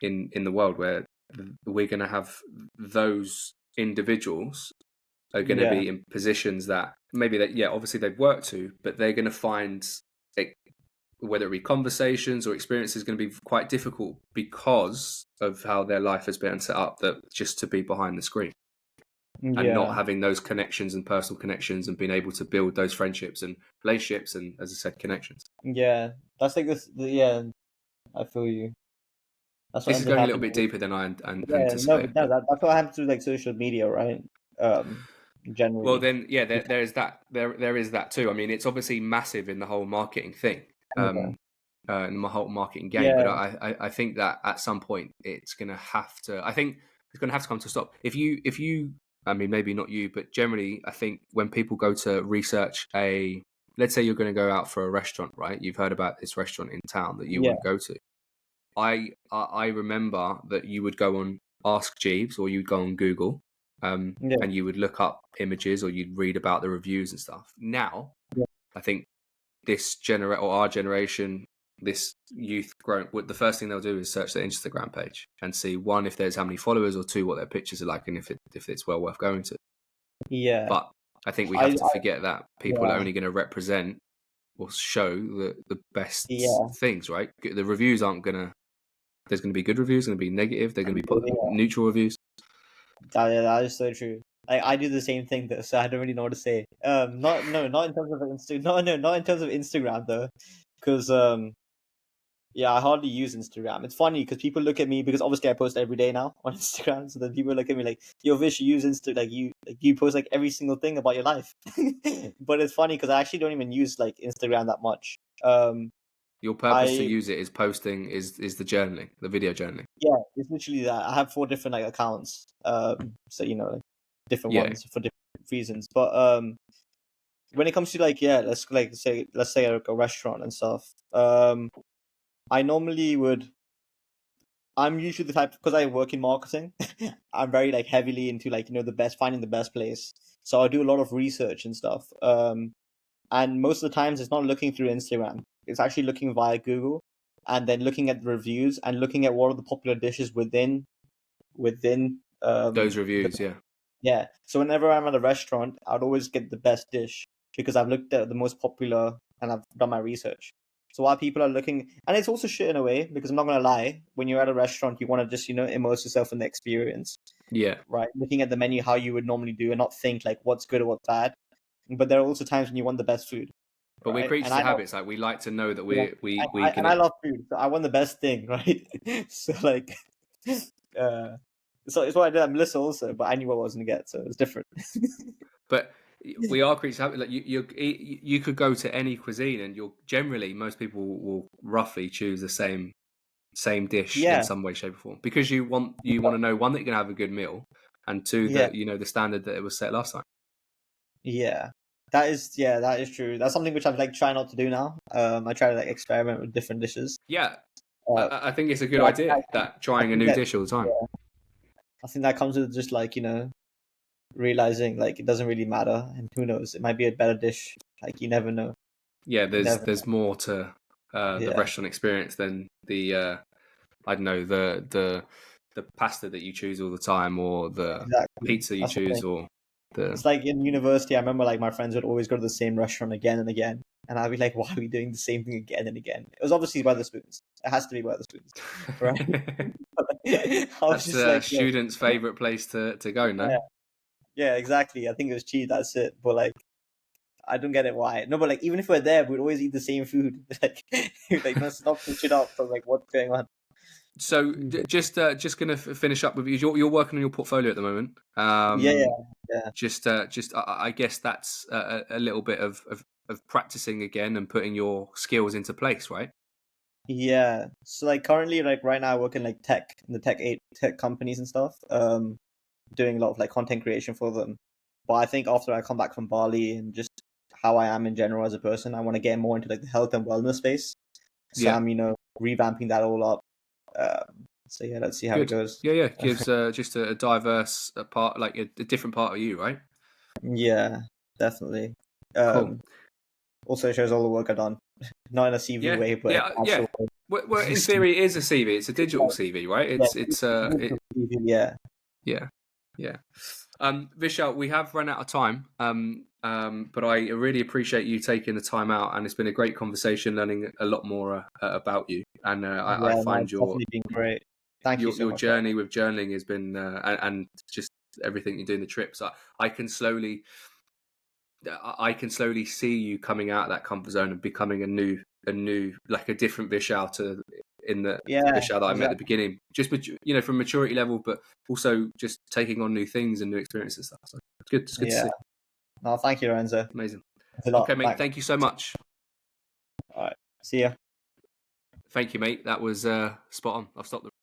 in the world where we're going to have those individuals are going to yeah, be in positions that maybe obviously they've worked to, but they're going to find it, whether it be conversations or experiences, going to be quite difficult because of how their life has been set up, that just to be behind the screen and not yeah, having those connections and personal connections and being able to build those friendships and relationships and, as I said, connections. yeah. That's like this. Yeah, I feel you. That's what This is ends up going a little happening. bit deeper than I Yeah, no, anticipated, but no, but that's what happens to like social media, right? well, Generally. then, yeah, there is that. There is that too. I mean, it's obviously massive in the whole marketing thing, Yeah, in the whole marketing game. But yeah, I think that at some point it's going to have to. I think it's going to have to come to a stop. If you, I mean, maybe not you, but generally, I think when people go to research let's say you're going to go out for a restaurant, right? You've heard about this restaurant in town that you yeah, want to go to. I remember that you would go on Ask Jeeves or you'd go on Google, yeah, and you would look up images or you'd read about the reviews and stuff. Now, yeah, I think our generation, this youth growing, the first thing they'll do is search their Instagram page and see, one, if there's how many followers, or two, what their pictures are like, and if it's well worth going to. yeah. But I think we I, have to forget that people are yeah, only going to represent or show the best yeah, things, right? The reviews aren't going to. There's going to be good reviews, going to be negative. They're going to be yeah. neutral reviews. That is so true. I do the same thing though, so I don't really know what to say. Not in terms of not in terms of Instagram though, because Yeah, I hardly use Instagram. It's funny because people look at me because obviously I post every day now on Instagram. So then people look at me like, "Yo, Vish, you use Insta like you post like every single thing about your life." But it's funny because I actually don't even use like Instagram that much. Your purpose to I use it is posting, is the journaling, the video journaling. Yeah, it's literally that. I have 4 different like accounts. So like different Yeah, ones for different reasons. But when it comes to like let's say like a restaurant and stuff. I normally would. I'm usually the type because I work in marketing. I'm very like heavily into like the best finding the best place. So I do a lot of research and stuff. And most of the times it's not looking through Instagram. It's actually looking via Google, and then looking at the reviews and looking at what are the popular dishes within those the reviews. Yeah, yeah. So whenever I'm at a restaurant, I'd always get the best dish because I've looked at the most popular and I've done my research. So while people are looking, and it's also shit in a way because I'm not gonna lie, when you're at a restaurant, you want to just immerse yourself in the experience, yeah. right? Looking at the menu how you would normally do and not think like what's good or what's bad. But there are also times when you want the best food, But we're right? And creatures I of know, habits. Like we like to know that yeah, we and I can. love food, so I want the best thing, right? So like, uh, so it's what I did at Melissa also, but I knew what I was gonna get, so it's different. But we are creatures of habit. Like you could go to any cuisine, and you'll generally most people will roughly choose the same dish in Yeah, some way, shape, or form because you want to know, one, that you're gonna have a good meal, and two, yeah, that the standard that it was set last time. that is true. That's something which I've like try not to do now. I try to like experiment with different dishes. Yeah, Uh, I think it's a good but idea that I trying a think new that dish all the time. yeah, I think that comes with just like realizing like it doesn't really matter, and who knows, it might be a better dish. Like you never know. Yeah, You never there's more to the Yeah, restaurant experience than the I don't know, the pasta that you choose all the time, or the exactly. pizza you That's the thing. choose, or the It's like in university, I remember like my friends would always go to the same restaurant again and again. And I'd be like, why are we doing the same thing again and again? It was obviously by the spoons. It has to be by the spoons, right? I was that's just a like, yo, student's favorite place to go. No, yeah, yeah, exactly. I think it was cheese. That's it. But like, I don't get it why. No, but like, even if we're there, we'd always eat the same food. Like, no, stop switch it up. So like, what's going on? so But just gonna finish up with you. You're working on your portfolio at the moment. yeah, yeah, Just I guess that's a little bit of practicing again and putting your skills into place, right? yeah. So like currently, like right now, I work in like tech, in the tech companies and stuff. Doing a lot of like content creation for them. But I think after I come back from Bali and just how I am in general as a person, I want to get more into like the health and wellness space. So Yeah, I'm, revamping that all up. So yeah, let's see how it good. goes. Yeah, gives just a diverse part, like a different part of you, right? Yeah, definitely. Cool. Um, Also shows all the work I've done, not in a CV Yeah, way, but in yeah, an yeah. actual way. Well, in theory, it is a CV. It's a digital CV, right? Yeah, yeah, Yeah, yeah. Vishal, we have run out of time, but I really appreciate you taking the time out, and it's been a great conversation, learning a lot more about you. And I yeah. No, find it's definitely been great. Thank you so your much, man. journey with journaling has been, and just everything you do in the trips. I can slowly see you coming out of that comfort zone and becoming a new, like a different Vishal to in the Yeah, Vishal that I met at the exactly. beginning. Just from maturity level, but also just taking on new things and new experiences and stuff. So it's good. It's good to Yeah. see. No, thank you, Lorenzo. Amazing. Thanks a lot. Okay, mate. Thanks. Thank you so much. All right. See ya. Thank you, mate. That was spot on. I've stopped the